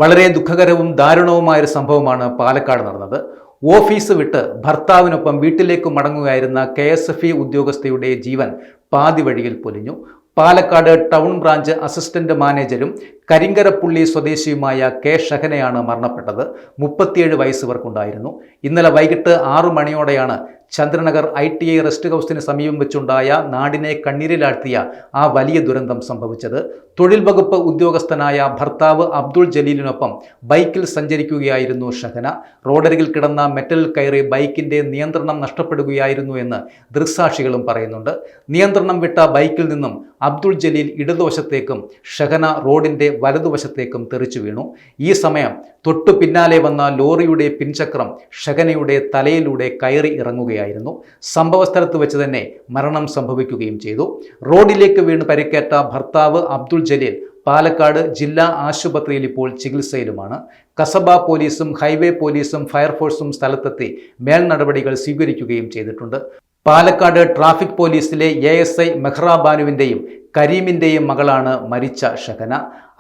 വളരെ ദുഃഖകരവും ദാരുണവുമായൊരു സംഭവമാണ് പാലക്കാട് നടന്നത്. ഓഫീസ് വിട്ട് ഭർത്താവിനൊപ്പം വീട്ടിലേക്ക് മടങ്ങുകയായിരുന്ന KSFE ഉദ്യോഗസ്ഥയുടെ ജീവൻ പാതി വഴിയിൽ പൊലിഞ്ഞു. പാലക്കാട് ടൗൺ ബ്രാഞ്ച് അസിസ്റ്റന്റ് മാനേജരും കരിങ്കരപ്പുള്ളി സ്വദേശിയുമായ K ഷഹനയാണ് മരണപ്പെട്ടത്. 37 വയസ്സ് ഇവർക്കുണ്ടായിരുന്നു. ഇന്നലെ വൈകിട്ട് 6 മണിയോടെയാണ് ചന്ദ്രനഗർ ITI റെസ്റ്റ് ഹൗസിന് സമീപം വെച്ചുണ്ടായ നാടിനെ കണ്ണീരിലാഴ്ത്തിയ ആ വലിയ ദുരന്തം സംഭവിച്ചത്. തൊഴിൽ വകുപ്പ് ഉദ്യോഗസ്ഥനായ ഭർത്താവ് അബ്ദുൾ ജലീലിനൊപ്പം ബൈക്കിൽ സഞ്ചരിക്കുകയായിരുന്നു ഷഹന. റോഡരികിൽ കിടന്ന മെറ്റലിൽ കയറി ബൈക്കിന്റെ നിയന്ത്രണം നഷ്ടപ്പെടുകയായിരുന്നു എന്ന് ദൃക്സാക്ഷികളും പറയുന്നുണ്ട്. നിയന്ത്രണം വിട്ട ബൈക്കിൽ നിന്നും അബ്ദുൾ ജലീൽ ഇടതുവശത്തേക്കും ഷഹന റോഡിന്റെ വലതുവശത്തേക്കും തെറിച്ചു വീണു. ഈ സമയം തൊട്ടു പിന്നാലെ വന്ന ലോറിയുടെ പിൻചക്രം ഷഹനയുടെ തലയിലൂടെ കയറി ഇറങ്ങുകയായിരുന്നു. സംഭവസ്ഥലത്ത് വെച്ച് തന്നെ മരണം സംഭവിക്കുകയും ചെയ്തു. റോഡിലേക്ക് വീണ് പരിക്കേറ്റ ഭർത്താവ് അബ്ദുൾ ജലീൽ പാലക്കാട് ജില്ലാ ആശുപത്രിയിൽ ഇപ്പോൾ ചികിത്സയിലുമാണ്. കസബ പോലീസും ഹൈവേ പോലീസും ഫയർഫോഴ്സും സ്ഥലത്തെത്തി മേൽ നടപടികൾ സ്വീകരിക്കുകയും ചെയ്തിട്ടുണ്ട്. പാലക്കാട് ട്രാഫിക് പോലീസിലെ ASI മെഹ്റ ബാനുവിൻ്റെയും കരീമിൻ്റെയും മകളാണ് മരിച്ച ഷഹന.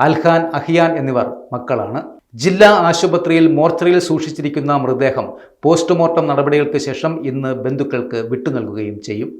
അൽഹാൻ, അഹിയാൻ എന്നിവർ മക്കളാണ്. ജില്ലാ ആശുപത്രിയിൽ മോർച്ചറിയിൽ സൂക്ഷിച്ചിരിക്കുന്ന മൃതദേഹം പോസ്റ്റ്മോർട്ടം നടപടികൾക്ക് ശേഷം ഇന്ന് ബന്ധുക്കൾക്ക് വിട്ടുനൽകുകയും ചെയ്യും.